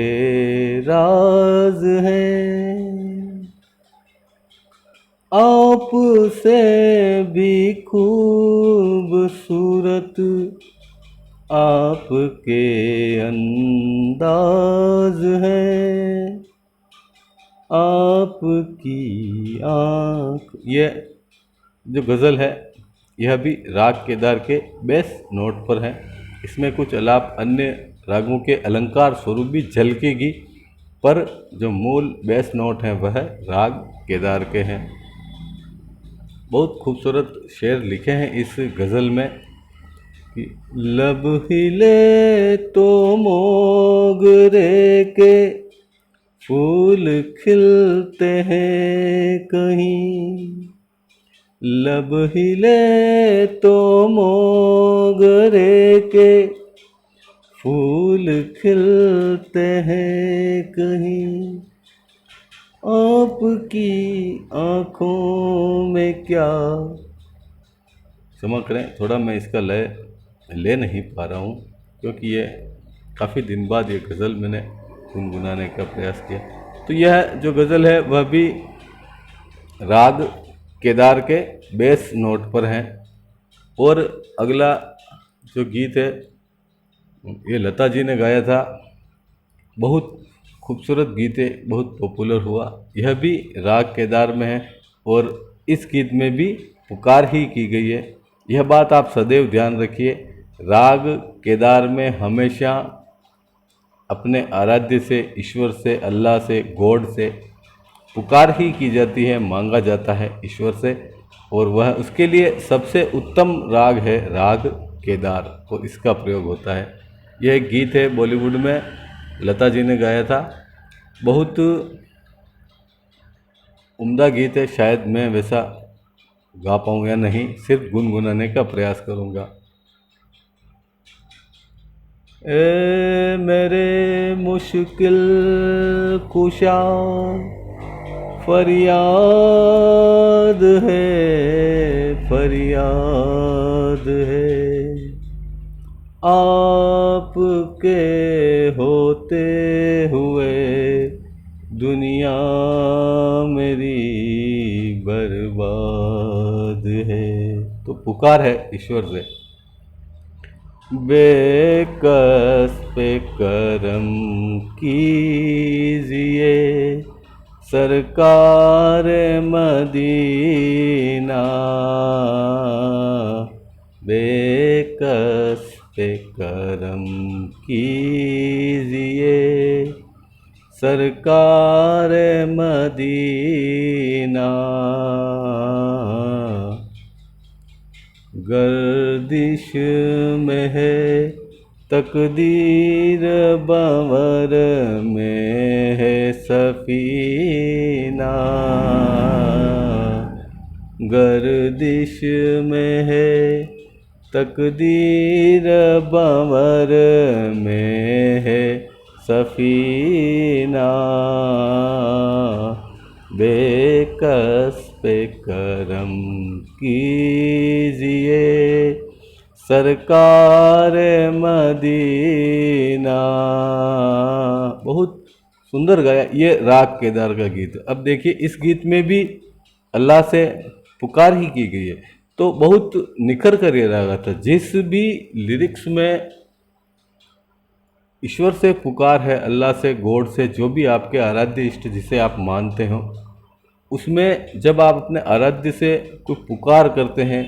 राज है, आप से भी खूबसूरत आपके अंदाज है, आपकी आँख। ये जो गज़ल है यह भी राग केदार के बेस नोट पर है। इसमें कुछ अलाप अन्य रागों के अलंकार स्वरूप भी झलकेगी, पर जो मूल बेस नोट हैं वह राग केदार के हैं। बहुत खूबसूरत शेर लिखे हैं इस गज़ल में कि लब हिले तो मोगरे के फूल खिलते हैं कहीं, लब हिले तो मोगरे के फूल खिलते हैं कहीं, आपकी आँखों में क्या। क्षमा करें, थोड़ा मैं इसका लय ले नहीं पा रहा हूँ, क्योंकि ये काफ़ी दिन बाद ये गज़ल मैंने गुनगुनाने का प्रयास किया। तो यह जो गज़ल है वह भी राग केदार के बेस नोट पर हैं। और अगला जो गीत है ये लता जी ने गाया था, बहुत खूबसूरत गीत है, बहुत पॉपुलर हुआ। यह भी राग केदार में है और इस गीत में भी पुकार ही की गई है। यह बात आप सदैव ध्यान रखिए, राग केदार में हमेशा अपने आराध्य से, ईश्वर से, अल्लाह से, गॉड से पुकार ही की जाती है, मांगा जाता है ईश्वर से, और वह उसके लिए सबसे उत्तम राग है राग केदार, तो इसका प्रयोग होता है। यह एक गीत है, बॉलीवुड में लता जी ने गाया था, बहुत उम्दा गीत है। शायद मैं वैसा गा पाऊँ या नहीं, सिर्फ गुनगुनाने का प्रयास करूँगा। ए मेरे मुश्किल कुशा फरियाद है, फरियाद है, आपके होते हुए दुनिया मेरी बर्बाद है। तो पुकार है ईश्वर से, बेकस पे करम कीजिए सरकार मदीना, बेकस पे करम कीजिए सरकार मदीना, गर्दिश में है तकदीर बंवर में है सफीना, गर्दिश में है तकदीर बंवर में है सफीना, बेकस पे करम कीजिए सरकार मदीना। बहुत सुंदर गाया। ये राग केदार का गीत है। अब देखिए इस गीत में भी अल्लाह से पुकार ही की गई है, तो बहुत निखर कर ये रागा था। जिस भी लिरिक्स में ईश्वर से पुकार है, अल्लाह से, गॉड से, जो भी आपके आराध्य इष्ट जिसे आप मानते हो, उसमें जब आप अपने आराध्य से कोई पुकार करते हैं,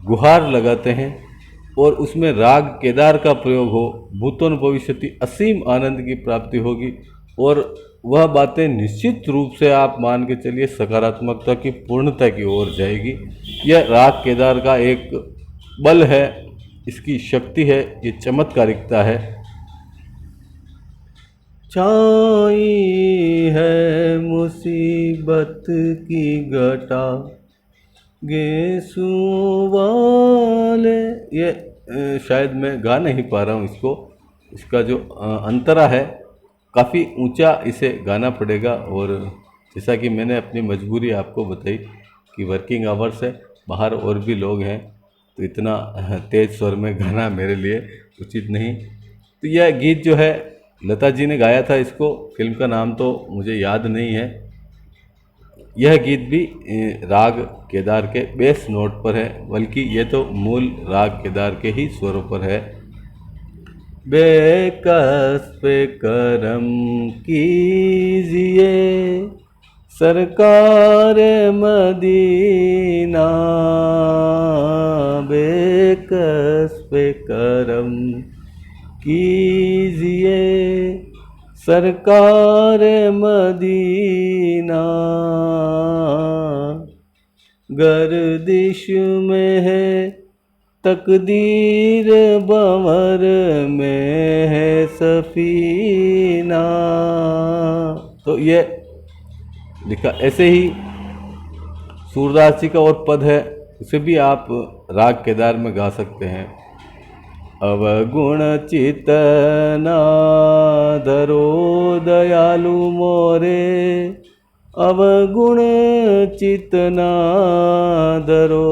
गुहार लगाते हैं, और उसमें राग केदार का प्रयोग हो, भूतोन भविष्यति, असीम आनंद की प्राप्ति होगी। और वह बातें निश्चित रूप से आप मान के चलिए सकारात्मकता की पूर्णता की ओर जाएगी। यह राग केदार का एक बल है, इसकी शक्ति है, ये चमत्कारिकता है। छाई है मुसीबत की घटा गेसू वाले। ये शायद मैं गा नहीं पा रहा हूँ इसको, इसका जो अंतरा है काफ़ी ऊंचा, इसे गाना पड़ेगा। और जैसा कि मैंने अपनी मजबूरी आपको बताई कि वर्किंग आवर्स है, बाहर और भी लोग हैं, तो इतना तेज स्वर में गाना मेरे लिए उचित नहीं। तो यह गीत जो है लता जी ने गाया था, इसको फिल्म का नाम तो मुझे याद नहीं है। यह गीत भी राग केदार के बेस नोट पर है, बल्कि ये तो मूल राग केदार के ही स्वरों पर है। बेकस पे करम कीजिए सरकार मदीना, बेकस पे करम कीजिए सरकार मदीना, गर्दिश में है तकदीर, बंवर में है सफीना। तो ये लिखा। ऐसे ही सूरदास जी का और पद है, उसे भी आप राग केदार में गा सकते हैं। अवगुण चितना धरो दयालु मोरे, अवगुण चितना धरो,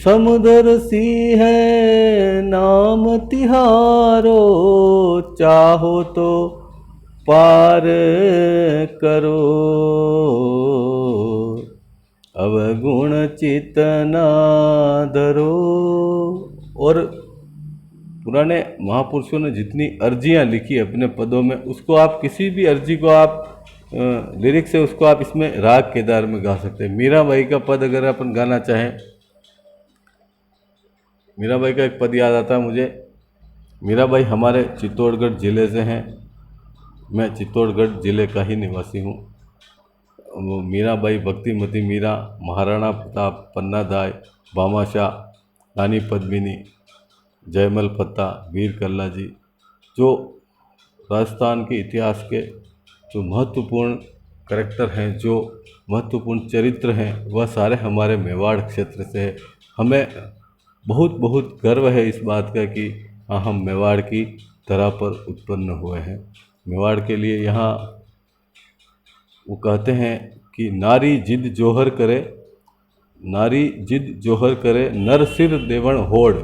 समुद्र सी है नाम तिहारो, चाहो तो पार करो, अवगुण चितना धरो। और पुराने महापुरुषों ने जितनी अर्जियां लिखी अपने पदों में, उसको आप किसी भी अर्जी को आप लिरिक्स है उसको आप इसमें राग केदार में गा सकते हैं। मीराबाई का पद अगर अपन गाना चाहें, मीराबाई का एक पद याद आता है मुझे। मीराबाई हमारे चित्तौड़गढ़ ज़िले से हैं, मैं चित्तौड़गढ़ ज़िले का ही निवासी हूँ। वो मीराबाई, भक्तिमती मीरा, महाराणा प्रताप, पन्नादाय, भामाशाह, रानी पद्मिनी, जयमल पत्ता, वीर कल्ला जी, जो राजस्थान के इतिहास के जो महत्वपूर्ण करैक्टर हैं, जो महत्वपूर्ण चरित्र हैं, वह सारे हमारे मेवाड़ क्षेत्र से है। हमें बहुत बहुत गर्व है इस बात का कि हाँ, हम मेवाड़ की धरा पर उत्पन्न हुए हैं। मेवाड़ के लिए यहाँ वो कहते हैं कि नारी जिद जोहर करे, नारी जिद जोहर करे, नर सिर देवण होड़,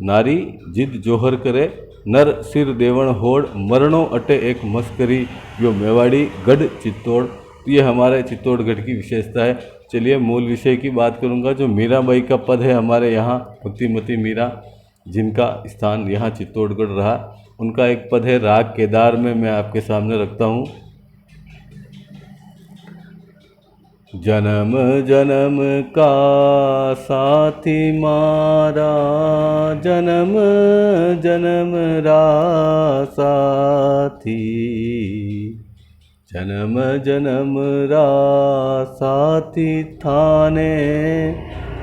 नारी जिद जोहर करे, नर सिर देवण होड़, मरणों अटे एक मस्करी, यो मेवाड़ी गढ़ चित्तौड़। तो ये हमारे चित्तौड़गढ़ की विशेषता है। चलिए मूल विषय की बात करूंगा। जो मीराबाई का पद है हमारे यहाँ, भक्तिमती मीरा, जिनका स्थान यहाँ चित्तौड़गढ़ रहा, उनका एक पद है राग केदार में, मैं आपके सामने रखता हूँ। जन्म जन्म का साथी मारा, जन्म जन्म रा साथी, जन्म जन्म रा साथी थाने,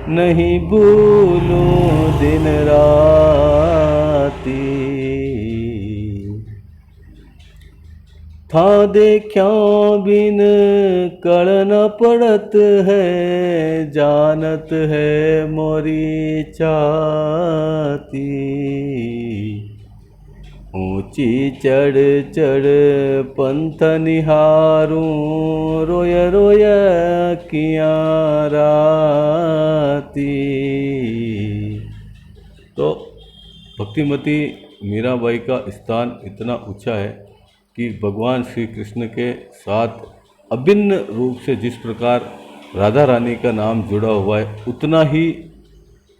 नहीं भूलूं दिन राती, था देख्या बिन कड़ न पड़त है, जानत है मोरी चाती, ऊंची चढ़ चढ़ पंथ निहारूं, रोय रोय किया राती। तो भक्तिमती मीराबाई का स्थान इतना ऊंचा है कि भगवान श्री कृष्ण के साथ अभिन्न रूप से जिस प्रकार राधा रानी का नाम जुड़ा हुआ है, उतना ही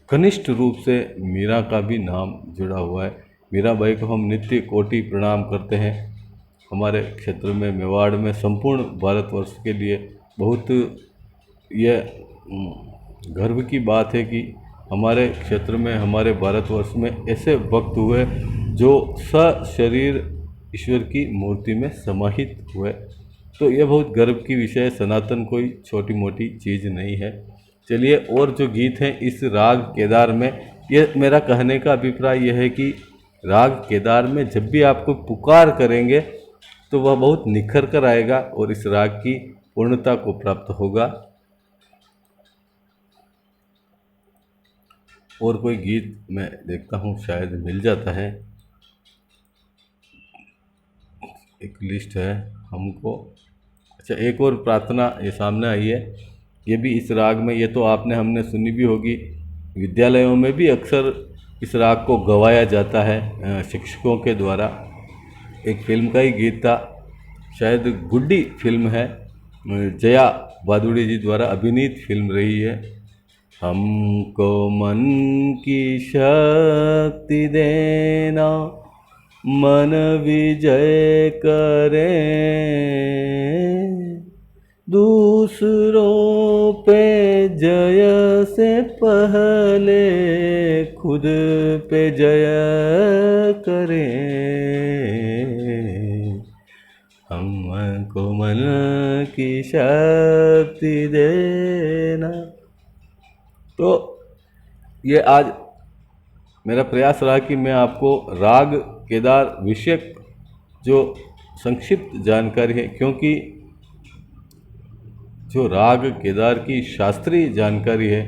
घनिष्ठ रूप से मीरा का भी नाम जुड़ा हुआ है। मीराबाई को हम नित्य कोटि प्रणाम करते हैं। हमारे क्षेत्र में, मेवाड़ में, संपूर्ण भारतवर्ष के लिए बहुत यह गर्व की बात है कि हमारे क्षेत्र में, हमारे भारतवर्ष में ऐसे भक्त हुए जो सशरीर ईश्वर की मूर्ति में समाहित हुए। तो यह बहुत गर्व की विषय है। सनातन कोई छोटी मोटी चीज़ नहीं है। चलिए, और जो गीत हैं इस राग केदार में, ये मेरा कहने का अभिप्राय यह है कि राग केदार में जब भी आपको पुकार करेंगे तो वह बहुत निखर कर आएगा और इस राग की पूर्णता को प्राप्त होगा। और कोई गीत मैं देखता हूँ, शायद मिल जाता है। एक लिस्ट है हमको। अच्छा, एक और प्रार्थना ये सामने आई है, ये भी इस राग में। ये तो आपने हमने सुनी भी होगी। विद्यालयों में भी अक्सर इस राग को गवाया जाता है शिक्षकों के द्वारा। एक फिल्म का ही गीत था, शायद गुड्डी फिल्म है, जया भादुड़ी जी द्वारा अभिनीत फिल्म रही है। हमको मन की शक्ति देना, मन विजय करें, दूसरों पे जय से पहले खुद पे जय करें, हमको मन की शक्ति देना। तो ये आज मेरा प्रयास रहा कि मैं आपको राग केदार विषयक जो संक्षिप्त जानकारी है, क्योंकि जो राग केदार की शास्त्रीय जानकारी है,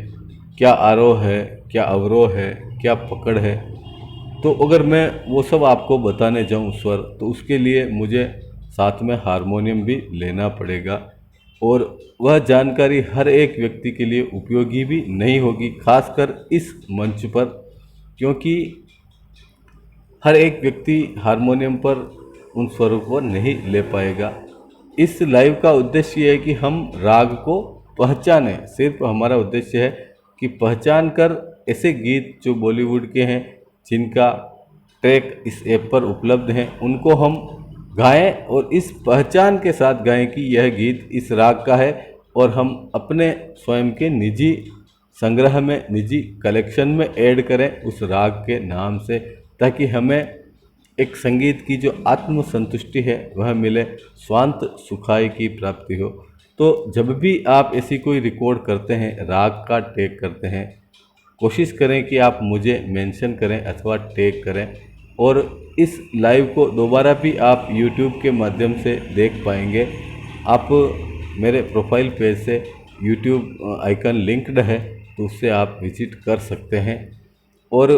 क्या आरोह है, क्या अवरोह है, क्या पकड़ है, तो अगर मैं वो सब आपको बताने जाऊं स्वर, तो उसके लिए मुझे साथ में हारमोनियम भी लेना पड़ेगा और वह जानकारी हर एक व्यक्ति के लिए उपयोगी भी नहीं होगी, खासकर इस मंच पर, क्योंकि हर एक व्यक्ति हारमोनियम पर उन स्वरों को नहीं ले पाएगा। इस लाइव का उद्देश्य ये है कि हम राग को पहचानें। सिर्फ हमारा उद्देश्य है कि पहचान कर ऐसे गीत जो बॉलीवुड के हैं, जिनका ट्रैक इस ऐप पर उपलब्ध हैं, उनको हम गाएं और इस पहचान के साथ गाएं कि यह गीत इस राग का है, और हम अपने स्वयं के निजी संग्रह में, निजी कलेक्शन में ऐड करें उस राग के नाम से, ताकि हमें एक संगीत की जो आत्म संतुष्टि है वह मिले, स्वांत सुखाई की प्राप्ति हो। तो जब भी आप ऐसी कोई रिकॉर्ड करते हैं, राग का टैग करते हैं, कोशिश करें कि आप मुझे मेंशन करें अथवा टैग करें, और इस लाइव को दोबारा भी आप YouTube के माध्यम से देख पाएंगे। आप मेरे प्रोफाइल पेज से YouTube आइकन लिंक्ड है, तो उससे आप विजिट कर सकते हैं। और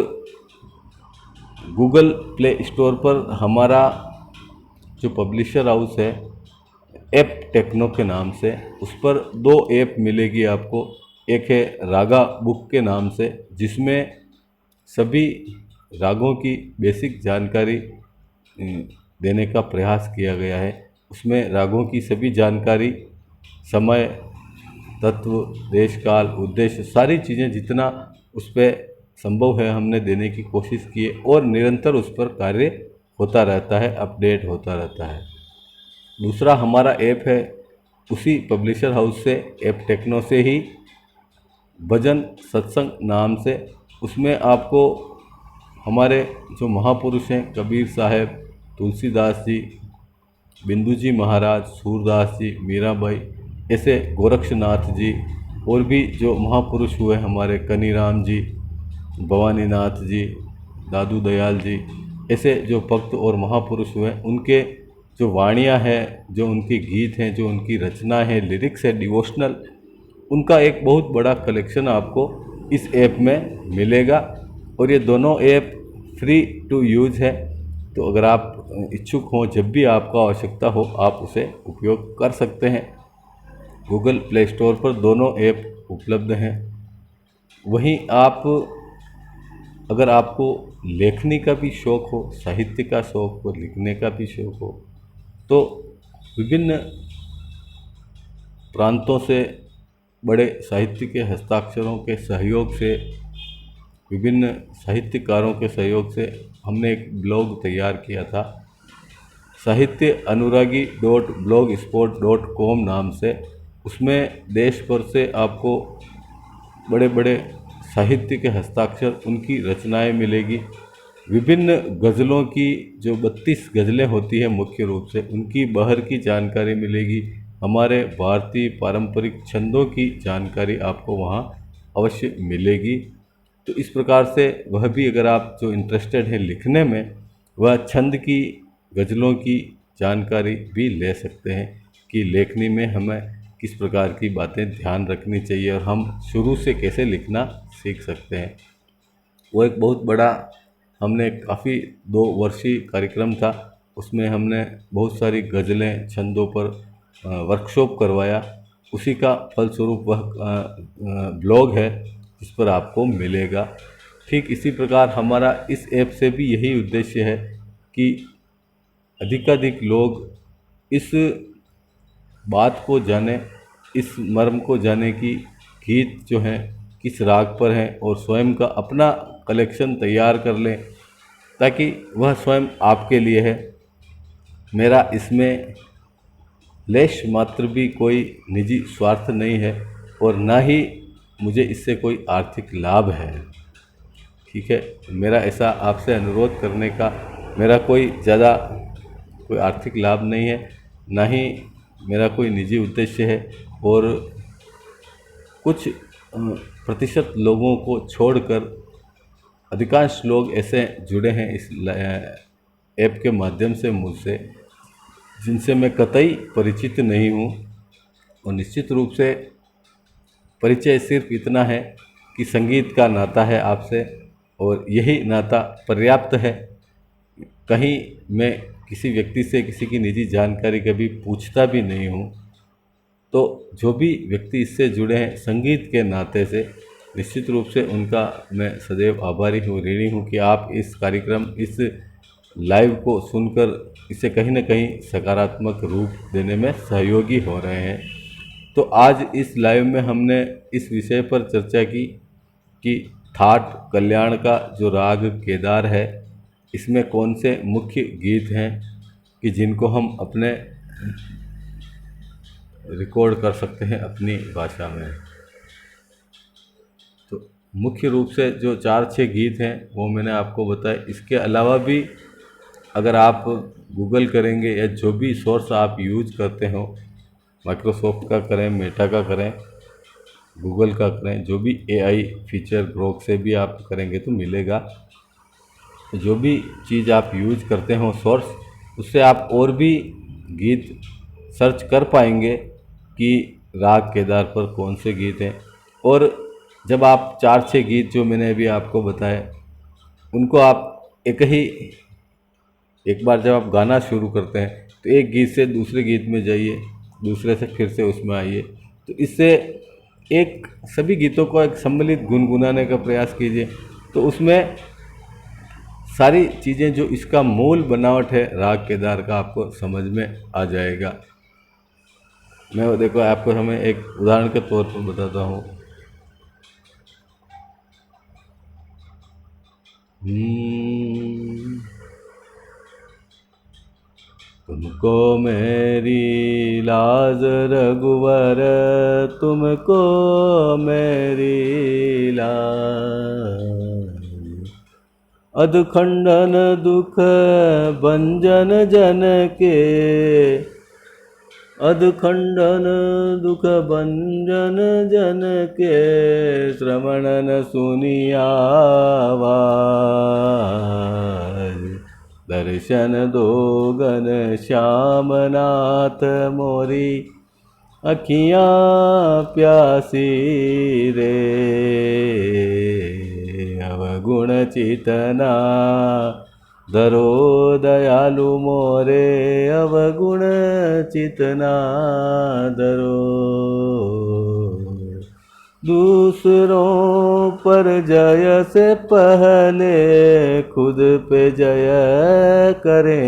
गूगल प्ले स्टोर पर हमारा जो पब्लिशर हाउस है, ऐप टेक्नो के नाम से, उस पर 2 ऐप मिलेगी आपको। एक है रागा बुक के नाम से, जिसमें सभी रागों की बेसिक जानकारी देने का प्रयास किया गया है। उसमें रागों की सभी जानकारी, समय, तत्व, देश काल, उद्देश्य, सारी चीज़ें जितना उस पर संभव है हमने देने की कोशिश की है, और निरंतर उस पर कार्य होता रहता है, अपडेट होता रहता है। दूसरा हमारा ऐप है उसी पब्लिशर हाउस से, ऐप टेक्नो से ही, भजन सत्संग नाम से। उसमें आपको हमारे जो महापुरुष हैं, कबीर साहब, तुलसीदास जी, बिंदु जी महाराज, सूरदास जी, मीराबाई, ऐसे गोरक्षनाथ जी, और भी जो महापुरुष हुए हमारे, कनीराम जी, भवानीनाथ जी, दादू दयाल जी, ऐसे जो भक्त और महापुरुष हुए, उनके जो वाणियाँ हैं, जो उनके गीत हैं, जो उनकी रचना है, लिरिक्स है डिवोशनल, उनका एक बहुत बड़ा कलेक्शन आपको इस ऐप में मिलेगा। और ये दोनों ऐप फ्री टू यूज़ है। तो अगर आप इच्छुक हों, जब भी आपको आवश्यकता हो आप उसे उपयोग कर सकते हैं। गूगल प्ले स्टोर पर दोनों ऐप उपलब्ध हैं। वहीं आप, अगर आपको लेखनी का भी शौक़ हो, साहित्य का शौक़ हो, लिखने का भी शौक़ हो, तो विभिन्न प्रांतों से बड़े साहित्य के हस्ताक्षरों के सहयोग से, विभिन्न साहित्यकारों के सहयोग से हमने एक ब्लॉग तैयार किया था, साहित्य अनुरागी .blogspot.com नाम से। उसमें देश भर से आपको बड़े बड़े साहित्य के हस्ताक्षर, उनकी रचनाएं मिलेगी। विभिन्न गज़लों की जो 32 गज़लें होती हैं मुख्य रूप से, उनकी बहर की जानकारी मिलेगी। हमारे भारतीय पारंपरिक छंदों की जानकारी आपको वहाँ अवश्य मिलेगी। तो इस प्रकार से वह भी, अगर आप जो इंटरेस्टेड है लिखने में, वह छंद की, गज़लों की जानकारी भी ले सकते हैं कि लेखनी में हमें किस प्रकार की बातें ध्यान रखनी चाहिए और हम शुरू से कैसे लिखना सीख सकते हैं। वो एक बहुत बड़ा, हमने काफ़ी 2 वर्षीय कार्यक्रम था, उसमें हमने बहुत सारी गज़लें, छंदों पर वर्कशॉप करवाया। उसी का फलस्वरूप वह ब्लॉग है जिस पर आपको मिलेगा। ठीक इसी प्रकार हमारा इस ऐप से भी यही उद्देश्य है कि अधिकाधिक लोग इस बात को जाने, इस मर्म को जाने कि गीत जो हैं किस राग पर हैं, और स्वयं का अपना कलेक्शन तैयार कर लें, ताकि वह स्वयं आपके लिए है। मेरा इसमें लेश मात्र भी कोई निजी स्वार्थ नहीं है, और ना ही मुझे इससे कोई आर्थिक लाभ है। ठीक है, मेरा ऐसा आपसे अनुरोध करने का मेरा कोई ज़्यादा कोई आर्थिक लाभ नहीं है, ना ही मेरा कोई निजी उद्देश्य है। और कुछ प्रतिशत लोगों को छोड़कर अधिकांश लोग ऐसे जुड़े हैं इस ऐप के माध्यम से मुझसे, जिनसे मैं कतई परिचित नहीं हूँ। और निश्चित रूप से परिचय सिर्फ इतना है कि संगीत का नाता है आपसे, और यही नाता पर्याप्त है। कहीं मैं किसी व्यक्ति से किसी की निजी जानकारी कभी पूछता भी नहीं हूँ। तो जो भी व्यक्ति इससे जुड़े हैं संगीत के नाते से, निश्चित रूप से उनका मैं सदैव आभारी हूँ, ऋणी हूँ कि आप इस कार्यक्रम, इस लाइव को सुनकर इसे कहीं न कहीं सकारात्मक रूप देने में सहयोगी हो रहे हैं। तो आज इस लाइव में हमने इस विषय पर चर्चा की कि थाट कल्याण का जो राग केदार है, इसमें कौन से मुख्य गीत हैं कि जिनको हम अपने रिकॉर्ड कर सकते हैं अपनी भाषा में। तो मुख्य रूप से जो 4-6 गीत हैं वो मैंने आपको बताया। इसके अलावा भी अगर आप गूगल करेंगे या जो भी सोर्स आप यूज करते हो, माइक्रोसॉफ्ट का करें, मेटा का करें, गूगल का करें, जो भी एआई फीचर ग्रोक से भी आप करेंगे तो मिलेगा। तो जो भी चीज़ आप यूज करते हो सोर्स, उससे आप और भी गीत सर्च कर पाएंगे कि राग केदार पर कौन से गीत हैं। और जब आप 4-6 गीत जो मैंने अभी आपको बताए, उनको आप एक बार जब आप गाना शुरू करते हैं तो एक गीत से दूसरे गीत में जाइए, दूसरे से फिर से उसमें आइए। तो इससे एक सभी गीतों को एक सम्मिलित गुनगुनाने का प्रयास कीजिए, तो उसमें सारी चीज़ें जो इसका मूल बनावट है राग केदार का, आपको समझ में आ जाएगा। मैं वो देखो आपको हमें एक उदाहरण के तौर पर बताता हूँ। तुमको मेरी लाज रघुवर, तुमको मेरी लाज, अधखंडन दुख भंजन जन के, अधखंडन दुख भंजन जन के, श्रवणन सुनिया आवाज, दर्शन दो गन श्यामनाथ मोरी, अखियाँ प्यासी रे, अवगुण चितना धरो दयालु मोरे अवगुण चितना धरो। दूसरों पर जय से पहले खुद पे जय करें।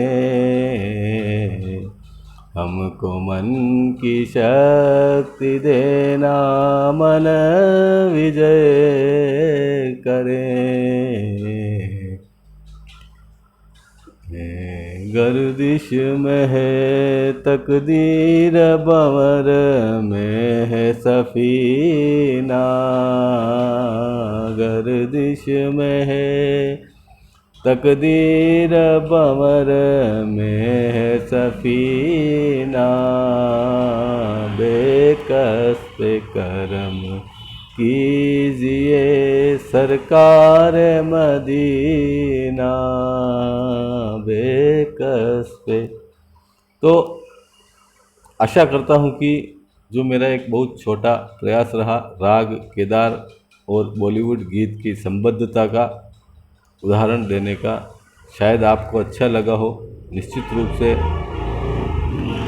हमको मन की शक्ति देना मन विजय करें। गर्दिश में है तकदीर भंवर में है सफीना। गर्दिश में है तकदीर भंवर में है सफीना। बेकस पे करम कीजिए सरकार मदीना। बेकस पे। तो आशा करता हूँ कि जो मेरा एक बहुत छोटा प्रयास रहा राग केदार और बॉलीवुड गीत की संबद्धता का उदाहरण देने का, शायद आपको अच्छा लगा हो। निश्चित रूप से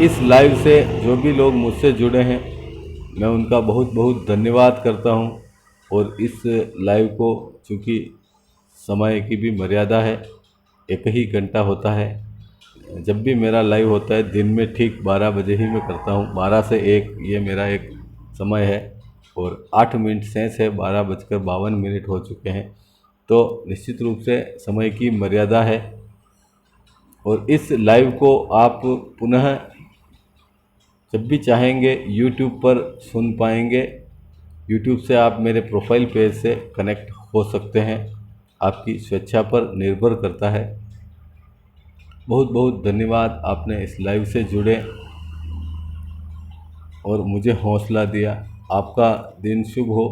इस लाइव से जो भी लोग मुझसे जुड़े हैं मैं उनका बहुत बहुत धन्यवाद करता हूं। और इस लाइव को चूँकि समय की भी मर्यादा है, 1 ही घंटा होता है। जब भी मेरा लाइव होता है दिन में ठीक 12 बजे ही मैं करता हूं। 12 से 1 ये मेरा एक समय है और 8 मिनट शेष है। 12:52 हो चुके हैं। तो निश्चित रूप से समय की मर्यादा है और इस लाइव को आप पुनः जब भी चाहेंगे यूट्यूब पर सुन पाएंगे। यूट्यूब से आप मेरे प्रोफाइल पेज से कनेक्ट हो सकते हैं, आपकी स्वेच्छा पर निर्भर करता है। बहुत बहुत धन्यवाद, आपने इस लाइव से जुड़े और मुझे हौसला दिया। आपका दिन शुभ हो।